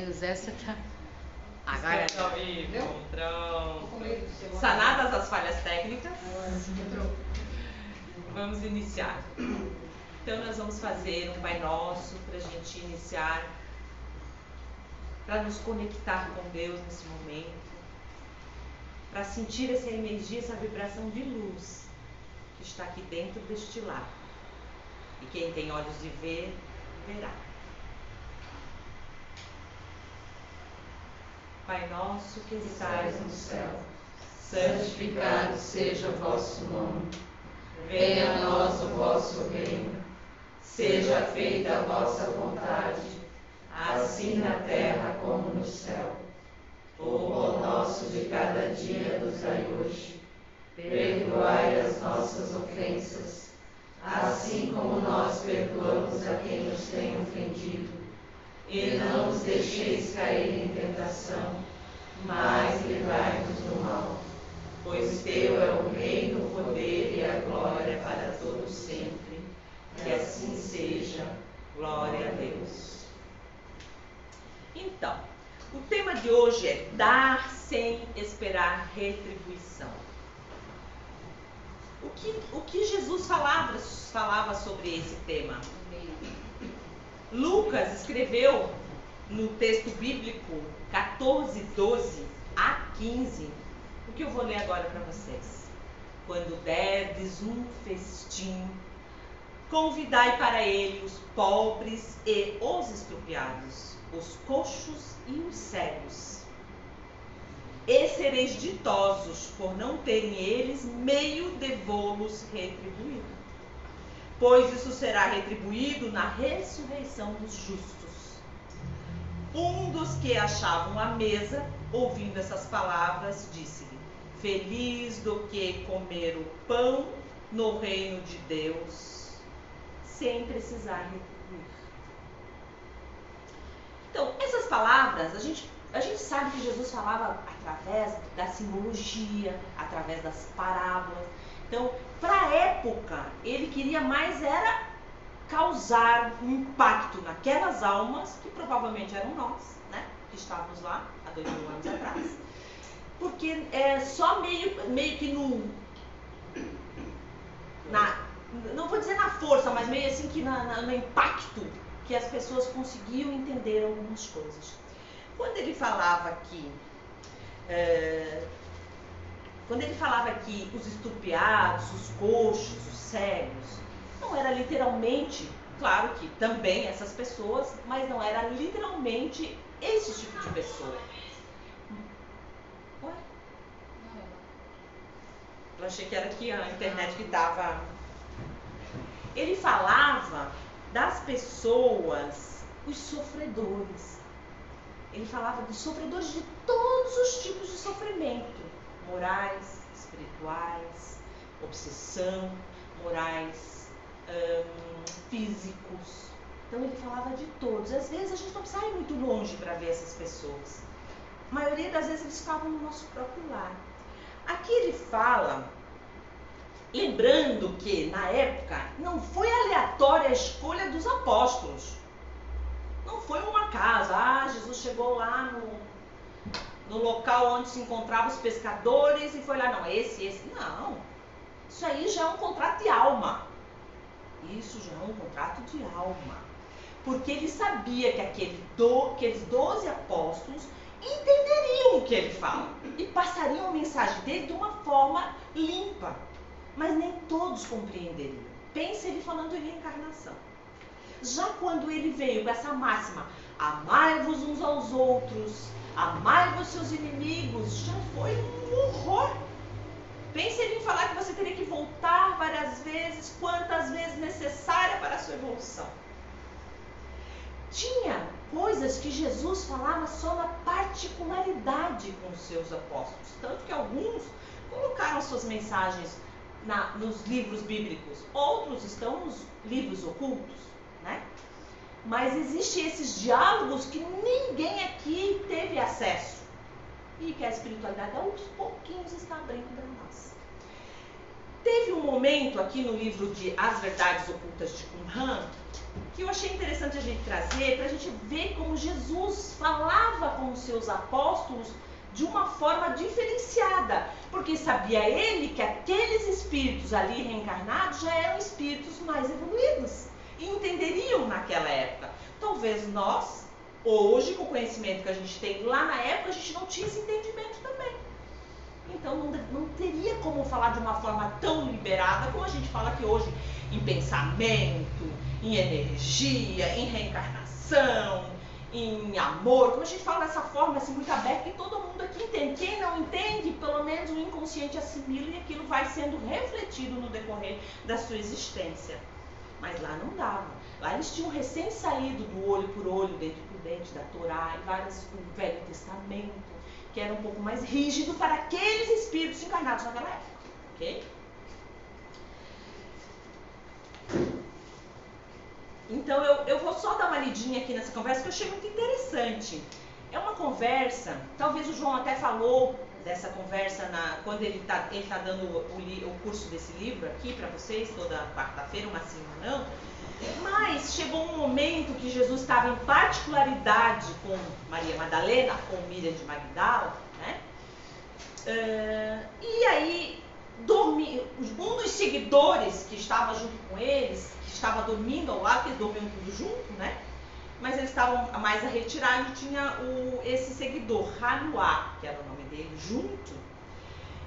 menos essa tá. Agora. Pronto. Sanadas as falhas técnicas. Vamos iniciar. Então nós vamos fazer um Pai Nosso para a gente iniciar, para nos conectar com Deus nesse momento, para sentir essa energia, essa vibração de luz que está aqui dentro deste lar. E quem tem olhos de ver, verá. Pai nosso que estais no céu, santificado seja o vosso nome. Venha a nós o vosso reino. Seja feita a vossa vontade, assim na terra como no céu. O pão nosso de cada dia nos dai hoje. Perdoai as nossas ofensas, assim como nós perdoamos a quem nos tem ofendido. E não nos deixeis cair em tentação, mas livrai-nos do mal. Pois teu é o reino, o poder e a glória para todos sempre. Que assim seja. Glória a Deus. Então, o tema de hoje é dar sem esperar retribuição. O que Jesus falava sobre esse tema? Lucas escreveu no texto bíblico 14, 12 a 15, o que eu vou ler agora para vocês. Quando derdes um festim, convidai para ele os pobres e os estrupiados, os coxos e os cegos. E sereis ditosos por não terem eles meio de vô-los retribuído. Pois isso será retribuído na ressurreição dos justos. Um dos que achavam à mesa, ouvindo essas palavras, disse-lhe: Feliz do que comer o pão no reino de Deus, sem precisar retribuir. Então, essas palavras, a gente sabe que Jesus falava através da simbologia, através das parábolas. Então, para a época, ele queria mais era causar um impacto naquelas almas, que provavelmente eram nós, né? Que estávamos lá há 2000 anos atrás. Porque só meio que não vou dizer na força, mas meio assim que no impacto que as pessoas conseguiam entender algumas coisas. Quando ele falava aqui os estrupiados, os coxos, os cegos, não era literalmente, claro que também essas pessoas, mas não era literalmente esse tipo de pessoa. Ué? Eu achei que era aqui a internet que estava. Ele falava das pessoas, os sofredores. Ele falava dos sofredores de todos os tipos de sofrimento. Morais, espirituais, obsessão, morais, físicos. Então ele falava de todos. Às vezes a gente não precisa ir muito longe para ver essas pessoas. A maioria das vezes eles estavam no nosso próprio lar. Aqui ele fala, lembrando que na época não foi aleatória a escolha dos apóstolos. Não foi um acaso. Jesus chegou lá no local onde se encontravam os pescadores e foi lá, não, esse. Não. Isso aí já é um contrato de alma. Isso já é um contrato de alma. Porque ele sabia que aqueles 12 apóstolos entenderiam o que ele fala e passariam a mensagem dele de uma forma limpa. Mas nem todos compreenderiam. Pense ele falando em reencarnação. Já quando ele veio com essa máxima, amai-vos uns aos outros, amai-vos seus inimigos, já foi um horror. Pense ele em falar que você teria que voltar várias vezes, quantas vezes necessária para a sua evolução. Tinha coisas que Jesus falava só na particularidade com os seus apóstolos, tanto que alguns colocaram suas mensagens nos livros bíblicos, outros estão nos livros ocultos, né? Mas existem esses diálogos que ninguém aqui teve acesso e que a espiritualidade aos pouquinhos está abrindo para nós. teve um momento aqui no livro de As Verdades Ocultas de Qumran que eu achei interessante a gente trazer para a gente ver como Jesus falava com os seus apóstolos de uma forma diferenciada, porque sabia ele que aqueles espíritos ali reencarnados já eram espíritos mais evoluídos e entenderiam naquela época. Talvez nós, hoje, com o conhecimento que a gente tem lá na época, a gente não tinha esse entendimento também. Então não teria como falar de uma forma tão liberada como a gente aqui hoje em pensamento, em energia, em reencarnação, em amor, como a gente fala dessa forma assim, muito aberta, que todo mundo aqui entende. Quem não entende, pelo menos o inconsciente assimila e aquilo vai sendo refletido no decorrer da sua existência. Mas lá não dava. Lá eles tinham recém saído do olho por olho, dente por dente, da Torá e o Velho Testamento, que era um pouco mais rígido para aqueles espíritos encarnados naquela época. Ok? Então eu vou só dar uma lidinha aqui nessa conversa que eu achei muito interessante. É uma conversa, talvez o João até falou dessa conversa quando ele tá dando o curso desse livro aqui para vocês, toda quarta-feira, uma sim, uma não. Mas chegou um momento que Jesus estava em particularidade com Maria Madalena, com Miriam de Magdala, né? E aí um dos seguidores que estava junto com eles, que estava dormindo ao lado, porque eles dormiam tudo junto, né? Mas eles estavam mais a retirar e tinha esse seguidor, Hanuá, que era o nome dele, junto.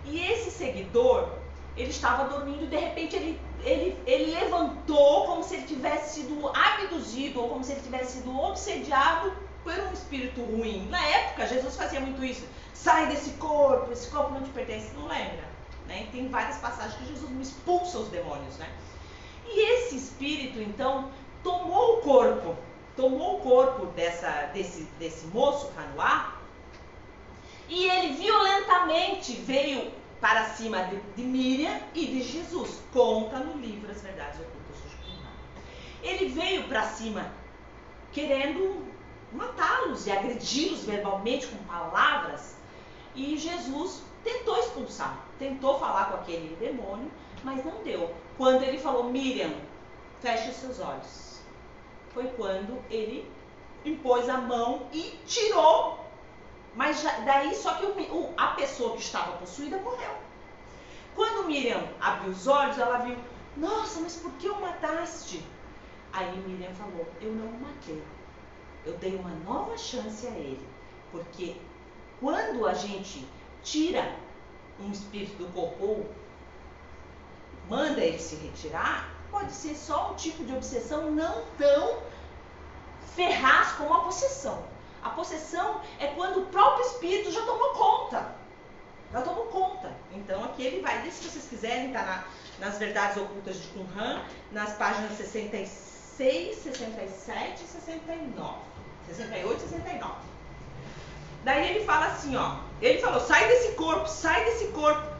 E esse seguidor, ele estava dormindo e de repente ele levantou como se ele tivesse sido abduzido ou como se ele tivesse sido obsediado por um espírito ruim. Na época, Jesus fazia muito isso. Sai desse corpo, esse corpo não te pertence, não lembra? Né? Tem várias passagens que Jesus não expulsa os demônios, né? E esse espírito, então, tomou o corpo desse moço, Hanuá, e ele violentamente veio para cima de Miriam e de Jesus. Conta no livro As Verdades Ocultas de Qumran. Ele veio para cima querendo matá-los e agredi-los verbalmente com palavras, e Jesus tentou expulsar, tentou falar com aquele demônio, mas não deu. Quando ele falou, Miriam, feche os seus olhos, foi quando ele impôs a mão e tirou. Mas daí só que a pessoa que estava possuída morreu. Quando Miriam abriu os olhos, ela viu, nossa, mas por que o mataste? Aí Miriam falou, eu não o matei, eu dei uma nova chance a ele, porque quando a gente tira um espírito do corpo ou manda ele se retirar, pode ser só um tipo de obsessão não tão ferraz como a possessão. A possessão é quando o próprio espírito já tomou conta. Então aqui ele vai, se vocês quiserem, tá nas Verdades Ocultas de Qumran, nas páginas 66, 67 e 69. 68 e 69. Daí ele fala assim, ó. Ele falou, sai desse corpo,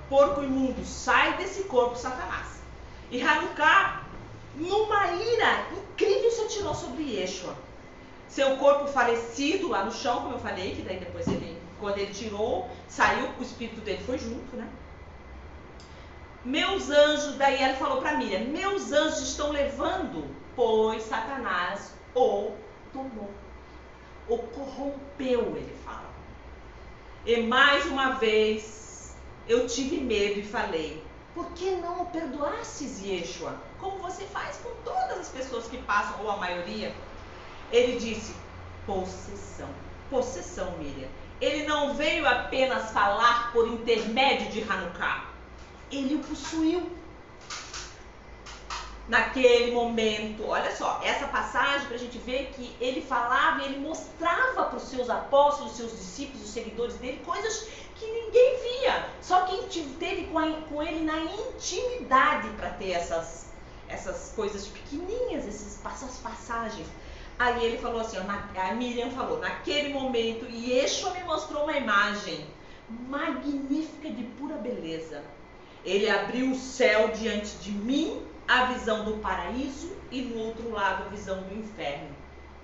porco imundo, sai desse corpo, Satanás. E Hanukkah, numa ira incrível, se atirou sobre Yeshua. Seu corpo falecido lá no chão, como eu falei, que daí depois quando ele tirou, saiu, o espírito dele foi junto, né? Meus anjos, daí ele falou para Miriam, meus anjos estão levando, pois Satanás o tomou, o corrompeu, ele fala. E mais uma vez, eu tive medo e falei, por que não o perdoastes, Yeshua? Como você faz com todas as pessoas que passam, ou a maioria? Ele disse, possessão, Miriam. Ele não veio apenas falar por intermédio de Hanukkah. Ele o possuiu. Naquele momento, olha só, essa passagem para a gente ver que ele falava e ele mostrava para os seus apóstolos, seus discípulos, os seguidores dele, coisas que ninguém via. Só quem teve com ele na intimidade para ter essas coisas pequenininhas, essas passagens. Aí ele falou assim, a Miriam falou, naquele momento, Yeshua me mostrou uma imagem magnífica de pura beleza. Ele abriu o céu diante de mim, a visão do paraíso, e no outro lado a visão do inferno.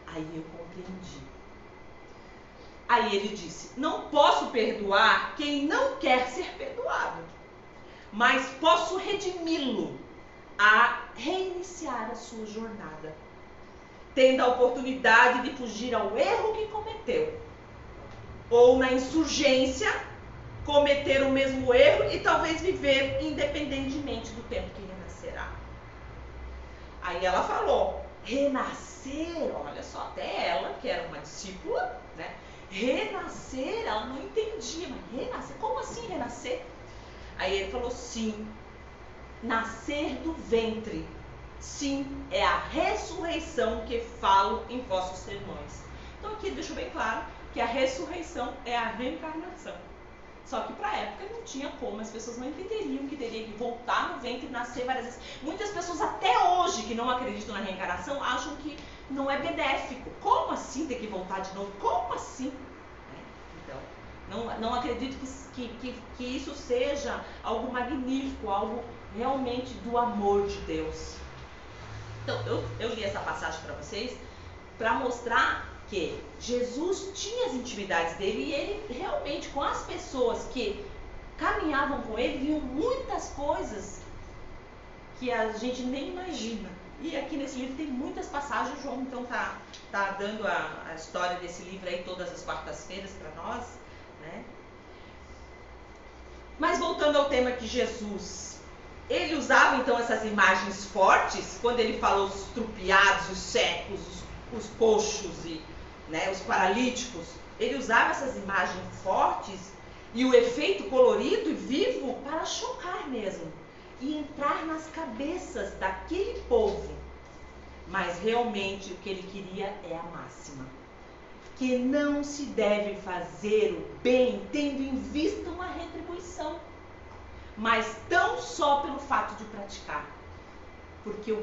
Aí eu compreendi. Aí ele disse, não posso perdoar quem não quer ser perdoado. mas posso redimi-lo a reiniciar a sua jornada, tendo a oportunidade de fugir ao erro que cometeu, ou na insurgência cometer o mesmo erro e talvez viver independentemente do tempo que renascerá. Aí ela falou, renascer, olha só, até ela, que era uma discípula, né? Renascer, ela não entendia, mas renascer, como assim renascer? Aí ele falou, sim, nascer do ventre, sim, é a ressurreição que falo em vossos sermões. Então aqui deixo bem claro que a ressurreição é a reencarnação. Só que para a época não tinha como, as pessoas não entenderiam que teria que voltar no ventre e nascer várias vezes. Muitas pessoas até hoje que não acreditam na reencarnação acham que não é benéfico. Como assim ter que voltar de novo? Como assim? Então, não acredito que isso seja algo magnífico, algo realmente do amor de Deus. Então, eu li essa passagem para vocês para mostrar que Jesus tinha as intimidades dele e ele realmente, com as pessoas que caminhavam com ele, viam muitas coisas que a gente nem imagina. E aqui nesse livro tem muitas passagens, o João então tá dando a história desse livro aí todas as quartas-feiras para nós, né? Mas voltando ao tema que Jesus, ele usava então essas imagens fortes, quando ele falou os estrupiados, os cegos, os coxos e os paralíticos, ele usava essas imagens fortes e o efeito colorido e vivo para chocar mesmo e entrar nas cabeças daquele povo. Mas realmente o que ele queria é a máxima, que não se deve fazer o bem tendo em vista uma retribuição, mas tão só pelo fato de praticar, porque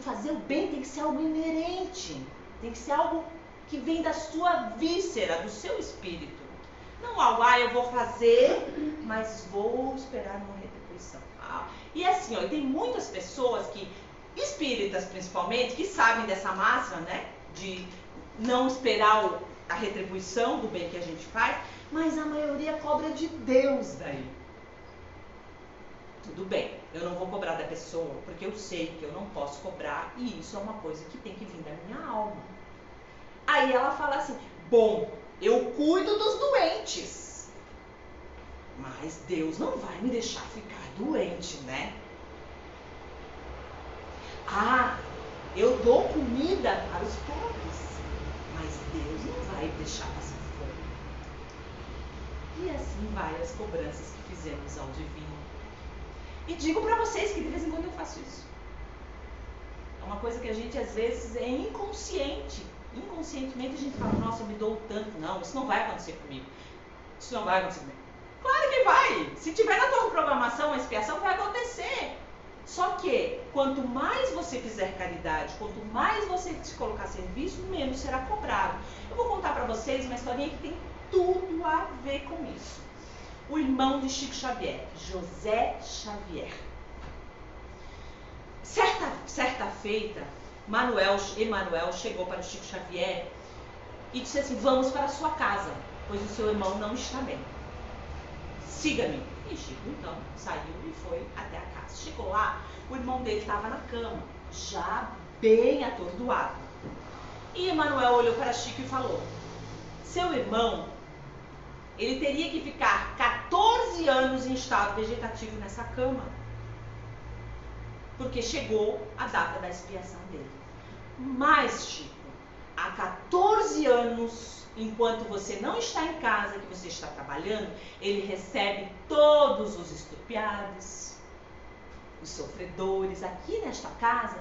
fazer o bem tem que ser algo inerente, tem que ser algo que vem da sua víscera, do seu espírito. Não algo, eu vou fazer, mas vou esperar uma retribuição. E assim, tem muitas pessoas espíritas principalmente, que sabem dessa máxima, né? De não esperar a retribuição do bem que a gente faz, mas a maioria cobra de Deus daí. Tudo bem, eu não vou cobrar da pessoa, porque eu sei que eu não posso cobrar e isso é uma coisa que tem que vir da minha alma. Aí ela fala assim, bom, eu cuido dos doentes, mas Deus não vai me deixar ficar doente, né? Eu dou comida para os pobres, mas Deus não vai deixar passar fome. E assim vai as cobranças que fizemos ao divino. E digo para vocês que de vez em quando eu faço isso. É uma coisa que a gente às vezes é inconsciente. Inconscientemente a gente fala, nossa, eu me dou tanto. Não, isso não vai acontecer comigo. Isso não vai acontecer comigo. Claro que vai. Se tiver na tua programação a expiação, vai acontecer. Só que, quanto mais você fizer caridade, quanto mais você se colocar a serviço, menos será cobrado. Eu vou contar para vocês uma historinha que tem tudo a ver com isso. O irmão de Chico Xavier, José Xavier. Certa feita, Emanuel chegou para o Chico Xavier e disse assim, vamos para a sua casa, pois o seu irmão não está bem. Siga-me. E Chico então saiu e foi até a casa. Chegou lá, o irmão dele estava na cama, já bem atordoado. E Emanuel olhou para Chico e falou, seu irmão, ele teria que ficar 14 anos em estado vegetativo nessa cama, porque chegou a data da expiação dele. Mas, Chico, há 14 anos, enquanto você não está em casa, que você está trabalhando, ele recebe todos os estrupiados, os sofredores aqui nesta casa,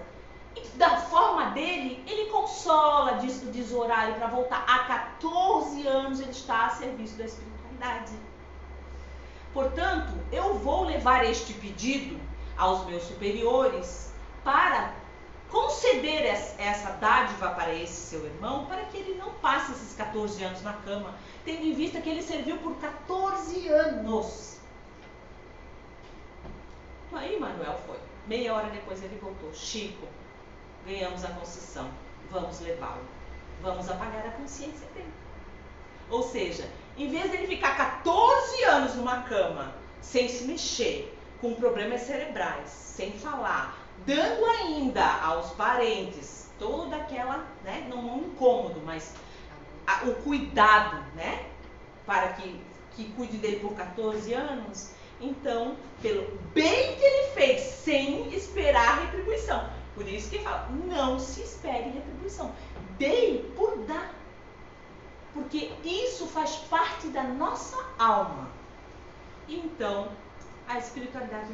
e da forma dele, ele consola, diz o horário para voltar. Há 14 anos ele está a serviço da espiritualidade. Portanto, eu vou levar este pedido aos meus superiores para conceder essa dádiva para esse seu irmão, para que ele não passe esses 14 anos na cama, tendo em vista que ele serviu por 14 anos. Aí Manuel foi. Meia hora depois ele voltou. Chico, ganhamos a concessão, vamos levá-lo. Vamos apagar a consciência dele. Ou seja, em vez dele ficar 14 anos numa cama, sem se mexer, com problemas cerebrais, sem falar, dando ainda aos parentes toda aquela, né, não um incômodo, mas o cuidado, né, para que cuide dele por 14 anos, então, pelo bem que ele fez, sem esperar retribuição. Por isso que fala, não se espere retribuição. Dê por dar. Porque isso faz parte da nossa alma. Então, a espiritualidade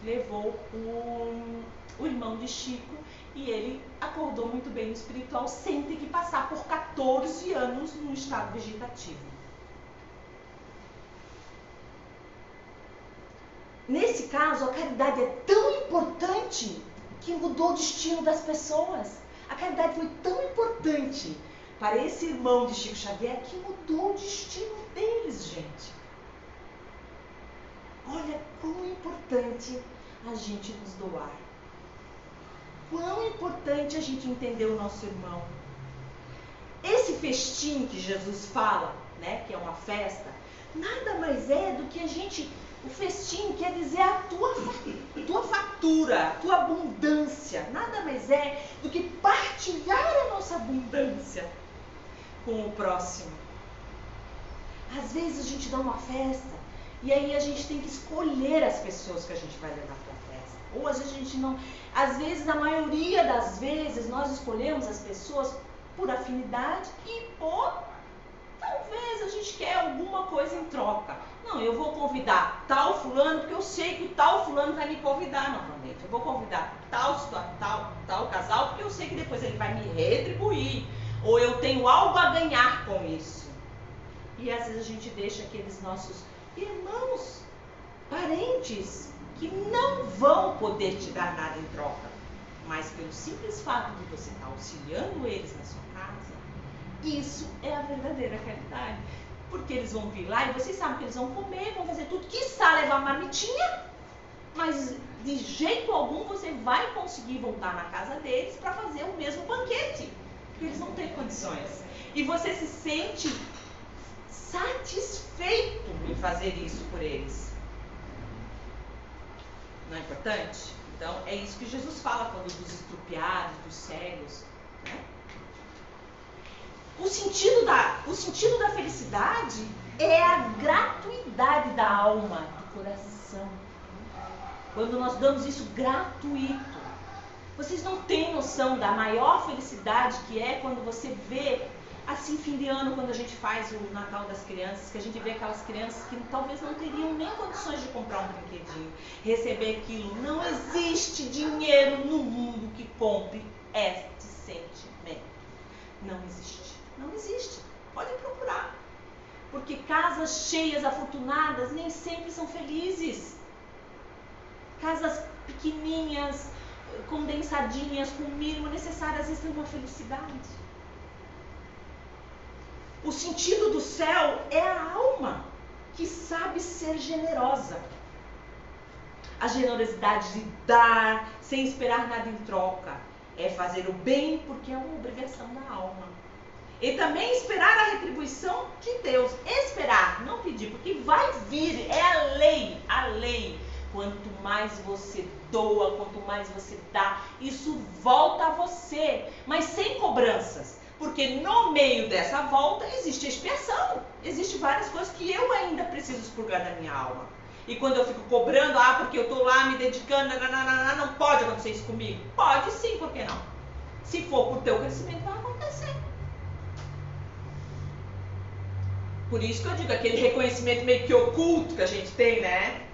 levou o irmão de Chico, e ele acordou muito bem no espiritual sem ter que passar por 14 anos no estado vegetativo. Nesse caso, a caridade é tão importante que mudou o destino das pessoas. A caridade foi tão importante para esse irmão de Chico Xavier que mudou o destino deles, gente. Olha quão importante a gente nos doar. Quão importante a gente entender o nosso irmão. Esse festim que Jesus fala, né, que é uma festa, nada mais é do que a gente... O festim quer dizer a tua fatura, a tua abundância. Nada mais é do que partilhar a nossa abundância com o próximo. Às vezes a gente dá uma festa e aí a gente tem que escolher as pessoas que a gente vai levar para a festa. Ou às vezes a gente não... Às vezes, a maioria das vezes, nós escolhemos as pessoas por afinidade e por... Talvez a gente quer alguma coisa em troca. Não, eu vou convidar tal fulano, porque eu sei que o tal fulano vai me convidar novamente. Eu vou convidar tal casal, porque eu sei que depois ele vai me retribuir. Ou eu tenho algo a ganhar com isso. E às vezes a gente deixa aqueles nossos irmãos, parentes, que não vão poder te dar nada em troca. Mas pelo simples fato de você estar auxiliando eles na sua casa, isso é a verdadeira caridade. Porque eles vão vir lá e vocês sabem que eles vão comer, vão fazer tudo, quiçá levar uma marmitinha, mas de jeito algum você vai conseguir voltar na casa deles para fazer o mesmo banquete, porque eles não têm condições. E você se sente satisfeito em fazer isso por eles. Não é importante? Então é isso que Jesus fala quando dos estrupiados, dos cegos, né? O sentido da felicidade é a gratuidade da alma, do coração. Quando nós damos isso gratuito. Vocês não têm noção da maior felicidade que é quando você vê, assim, fim de ano, quando a gente faz o Natal das crianças, que a gente vê aquelas crianças que talvez não teriam nem condições de comprar um brinquedinho, receber aquilo. Não existe dinheiro no mundo que compre este sentimento. Não existe. Não existe. Pode procurar. Porque casas cheias, afortunadas, nem sempre são felizes. Casas pequenininhas, condensadinhas, com o mínimo necessário, às vezes tem uma felicidade. O sentido do céu é a alma que sabe ser generosa. A generosidade de dar sem esperar nada em troca. É fazer o bem porque é uma obrigação da alma. E também esperar a retribuição de Deus. Esperar, não pedir, porque vai vir, é a lei, a lei. Quanto mais você doa, quanto mais você dá, isso volta a você, mas sem cobranças. Porque no meio dessa volta existe expiação. Existem várias coisas que eu ainda preciso expurgar da minha alma. E quando eu fico cobrando, porque eu estou lá me dedicando, não pode acontecer isso comigo. Pode sim, por que não? Se for por teu crescimento, vai acontecer. Por isso que eu digo, aquele reconhecimento meio que oculto que a gente tem, né?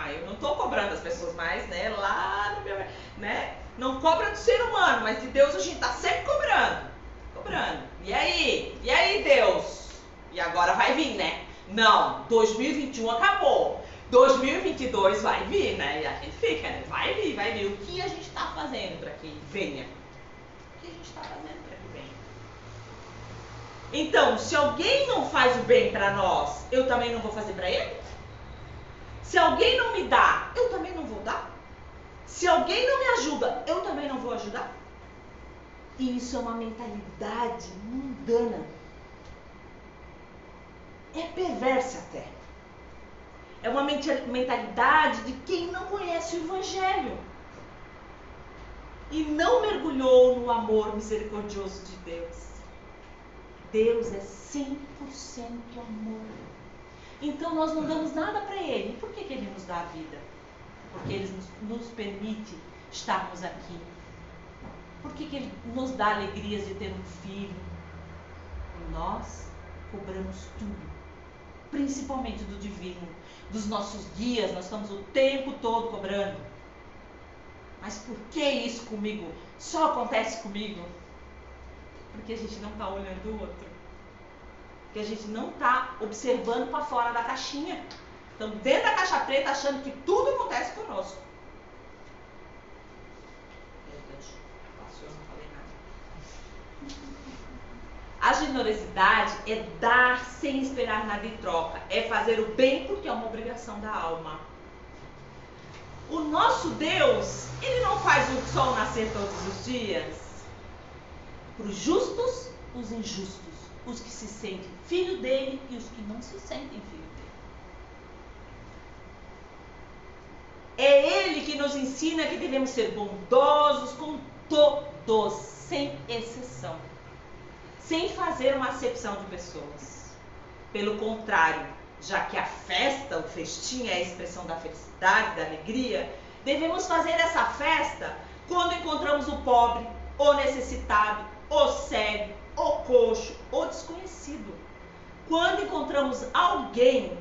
Eu não estou cobrando as pessoas mais, né? Lá no meu... né? Não cobra do ser humano, mas de Deus a gente está sempre cobrando. Cobrando. E aí? E aí, Deus? E agora vai vir, né? Não, 2021 acabou. 2022 vai vir, né? E a gente fica, né? Vai vir. O que a gente está fazendo para que venha? O que a gente está fazendo para que venha? Então, se alguém não faz o bem para nós, eu também não vou fazer para ele? Se alguém não me dá, eu também não vou dar? Se alguém não me ajuda, eu também não vou ajudar? E isso é uma mentalidade mundana. É perversa até. É uma mentalidade de quem não conhece o Evangelho e não mergulhou no amor misericordioso de Deus. Deus é 100% amor. Então nós não damos nada para Ele. Por que Ele nos dá a vida? Porque Ele nos permite estarmos aqui. Por que Ele nos dá alegrias de ter um filho? E nós cobramos tudo, principalmente do divino, dos nossos guias. Nós estamos o tempo todo cobrando. Mas por que isso comigo? Só acontece comigo? Porque a gente não está olhando o outro. Porque a gente não está observando para fora da caixinha. Estamos dentro da caixa preta achando que tudo acontece conosco. Meu Deus, passou, eu não falei nada. A generosidade é dar sem esperar nada em troca. É fazer o bem porque é uma obrigação da alma. O nosso Deus, Ele não faz o sol nascer todos os dias. Para os justos, os injustos, os que se sentem filho dele e os que não se sentem filho dele. É Ele que nos ensina que devemos ser bondosos com todos, sem exceção, sem fazer uma acepção de pessoas. Pelo contrário, já que a festa, o festim é a expressão da felicidade, da alegria, devemos fazer essa festa quando encontramos o pobre, o necessitado, o cego, o coxo, o desconhecido. Quando encontramos alguém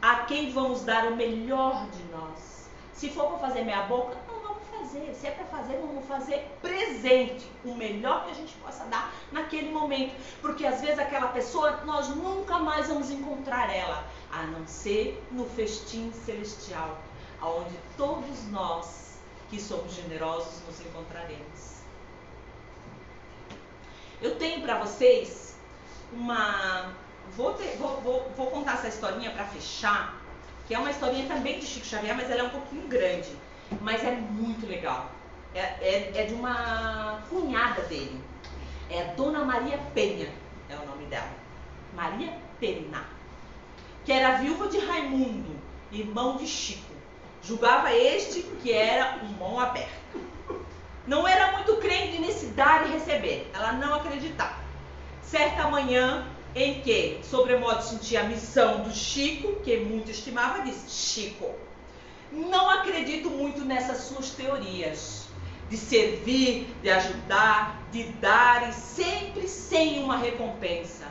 a quem vamos dar o melhor de nós. Se for para fazer meia boca, não vamos fazer. Se é para fazer, vamos fazer presente. O melhor que a gente possa dar naquele momento. Porque às vezes aquela pessoa, nós nunca mais vamos encontrar ela. A não ser no festim celestial. Onde todos nós que somos generosos nos encontraremos. Eu tenho para vocês uma... Vou contar essa historinha para fechar, que é uma historinha também de Chico Xavier, mas ela é um pouquinho grande, mas é muito legal. É de uma cunhada dele, é a Dona Maria Penha, é o nome dela, Maria Penha, que era viúva de Raimundo, irmão de Chico. Julgava este que era um mão aberta. Não era muito crente nesse dar e receber. Ela não acreditava. Certa manhã, em que, sobremodo, sentia a missão do Chico, que muito estimava, disse: Chico, não acredito muito nessas suas teorias de servir, de ajudar, de dar e sempre sem uma recompensa.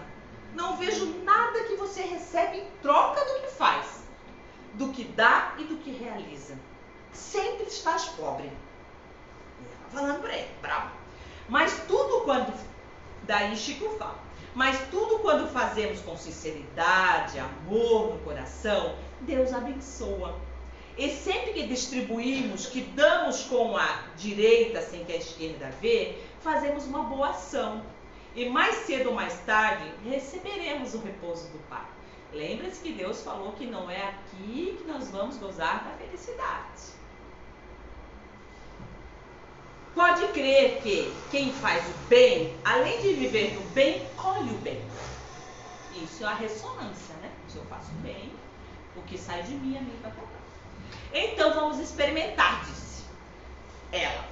Não vejo nada que você recebe em troca do que faz, do que dá e do que realiza. Sempre estás pobre. Falando para ele, bravo. Mas tudo quando... Daí Chico fala. Mas tudo quando fazemos com sinceridade, amor no coração, Deus abençoa. E sempre que distribuímos, que damos com a direita sem que a esquerda vê, fazemos uma boa ação. E mais cedo ou mais tarde, receberemos o repouso do Pai. Lembre-se que Deus falou que não é aqui que nós vamos gozar da felicidade. Pode crer que quem faz o bem, além de viver do bem, colhe o bem. Isso é a ressonância, né? Se eu faço bem, o que sai de mim, a mim vai voltar. Então vamos experimentar, disse ela.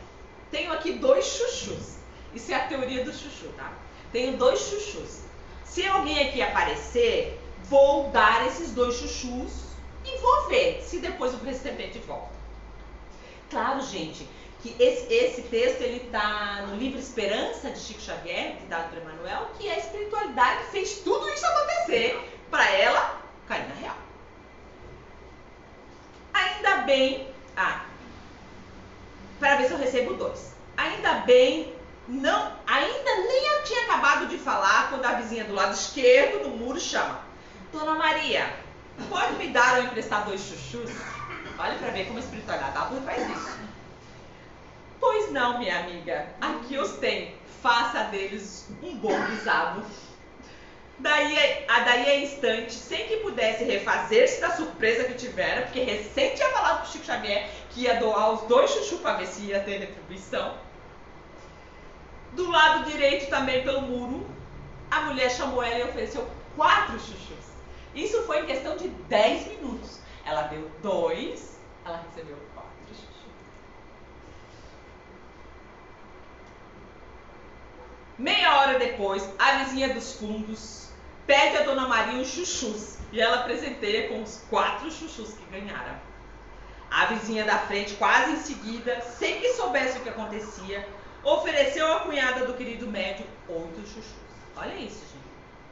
Tenho aqui 2 chuchus. Isso é a teoria do chuchu, tá? Tenho 2 chuchus. Se alguém aqui aparecer, vou dar esses 2 chuchus e vou ver se depois eu receber de volta. Claro, gente, que esse texto ele está no livro Esperança, de Chico Xavier, ditado por Emmanuel, que a espiritualidade fez tudo isso acontecer para ela cair na real. Ainda bem... para ver se eu recebo 2. Ainda bem, ainda nem eu tinha acabado de falar quando a vizinha do lado esquerdo do muro chama: Dona Maria, pode me dar ou emprestar 2 chuchus? Olha para ver como a espiritualidade faz isso. Pois não, minha amiga, aqui os tem, faça deles um bom guisado. Daí a instante, sem que pudesse refazer-se da surpresa que tivera, porque recém tinha falado pro Chico Xavier que ia doar os 2 chuchus para ver se ia ter retribuição. Do lado direito, também pelo muro, a mulher chamou ela e ofereceu 4 chuchus. Isso foi em questão de 10 minutos. Ela deu 2, ela recebeu 4 chuchus. Meia hora depois, a vizinha dos fundos pede a Dona Maria uns chuchus e ela presenteia com os 4 chuchus que ganharam. A vizinha da frente, quase em seguida, sem que soubesse o que acontecia, ofereceu à cunhada do querido médium 8 chuchus. Olha isso, gente.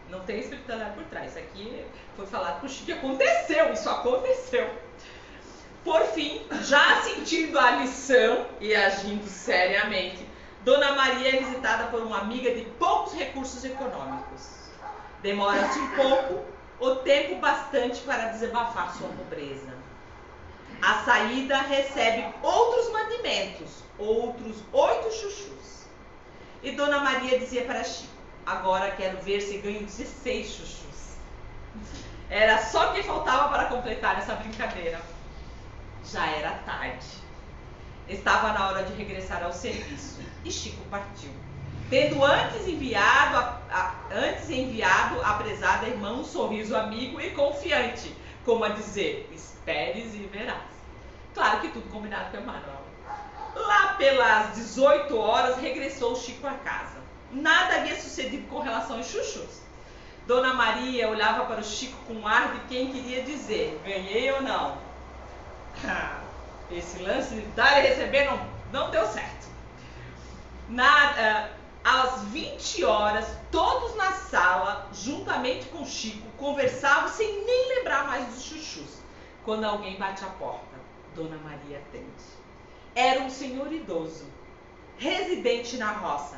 Não tem espiritualidade por trás. Isso aqui foi falado pro Chico que aconteceu. Isso aconteceu. Por fim, já sentindo a lição e agindo seriamente, Dona Maria é visitada por uma amiga de poucos recursos econômicos. Demora-se um pouco, o tempo bastante para desabafar sua pobreza. A saída recebe outros mantimentos, outros 8 chuchus. E Dona Maria dizia para Chico: agora quero ver se ganho 16 chuchus. Era só que faltava para completar essa brincadeira. Já era tarde. Estava na hora de regressar ao serviço e Chico partiu, tendo antes enviado à prezada irmã um sorriso amigo e confiante, como a dizer: esperes e verás. Claro que tudo combinado com Emmanuel. Lá pelas 18 horas regressou Chico a casa. Nada havia sucedido com relação aos chuchus. Dona Maria olhava para o Chico com um ar de quem queria dizer: ganhei ou não? Esse lance de dar e receber não deu certo. Às 20 horas, todos na sala, juntamente com Chico, conversavam sem nem lembrar mais dos chuchus. Quando alguém bate a porta, Dona Maria atende. Era um senhor idoso, residente na roça.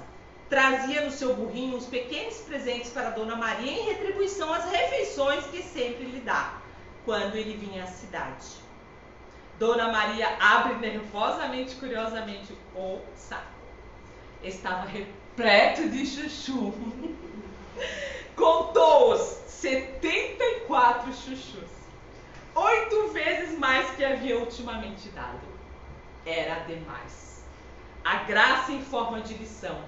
Trazia no seu burrinho uns pequenos presentes para Dona Maria em retribuição às refeições que sempre lhe dá, quando ele vinha à cidade. Dona Maria abre nervosamente e curiosamente o saco. Estava repleto de chuchu. Contou-os 74 chuchus. 8 vezes mais que havia ultimamente dado. Era demais. A graça em forma de lição.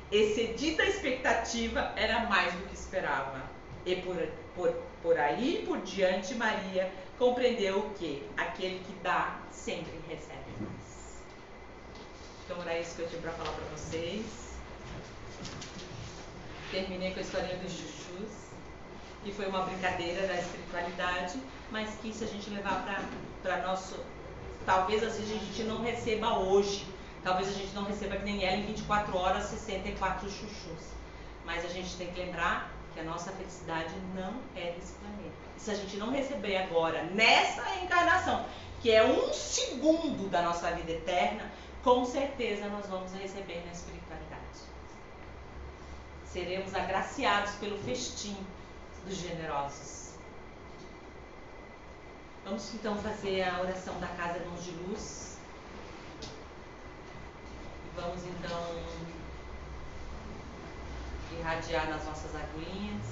Excedida a expectativa, era mais do que esperava. E por aí por diante, Maria compreendeu que aquele que dá sempre recebe mais. Então era isso que eu tinha para falar para vocês. Terminei com a historinha dos chuchus, que foi uma brincadeira da espiritualidade, mas que se a gente levar para nosso... Talvez assim, a gente não receba hoje, talvez a gente não receba que nem ela em 24 horas 64 chuchus. Mas a gente tem que lembrar que a nossa felicidade não é desse planeta. E se a gente não receber agora, nessa reencarnação, que é 1 segundo da nossa vida eterna, com certeza nós vamos receber na espiritualidade. Seremos agraciados pelo festim dos generosos. Vamos então fazer a oração da Casa Irmãos de Luz. Vamos então irradiar nas nossas aguinhas.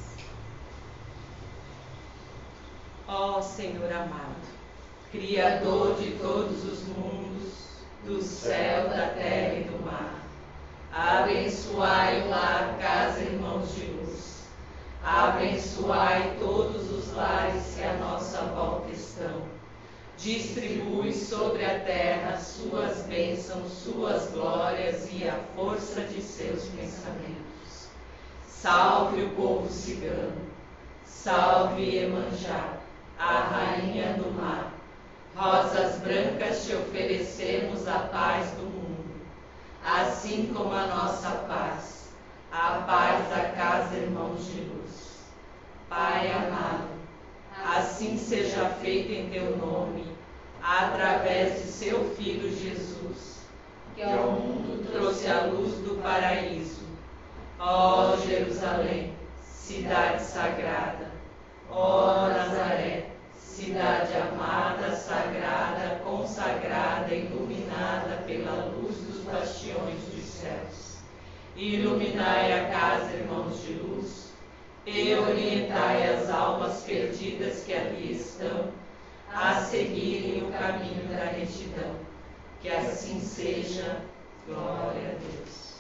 Ó Senhor amado, Criador de todos os mundos, do céu, da terra e do mar, abençoai o lar Casa Irmãos de Luz. Abençoai todos os lares que à nossa volta estão. Distribui sobre a terra suas bênçãos, suas glórias e a força de seus pensamentos. Salve o povo cigano, salve Iemanjá, a rainha do mar. Rosas brancas te oferecemos a paz do mundo, assim como a nossa paz, a paz da Casa Irmãos de Luz. Pai amado, assim seja feito em teu nome, através de seu Filho Jesus, que ao mundo trouxe a luz do paraíso. Ó Jerusalém, cidade sagrada, ó Nazaré, cidade amada, sagrada, consagrada, iluminada pela luz dos bastiões dos céus. Iluminai a Casa Irmãos de Luz e orientai as almas perdidas que ali estão a seguirem o caminho da retidão. Que assim seja. Glória a Deus.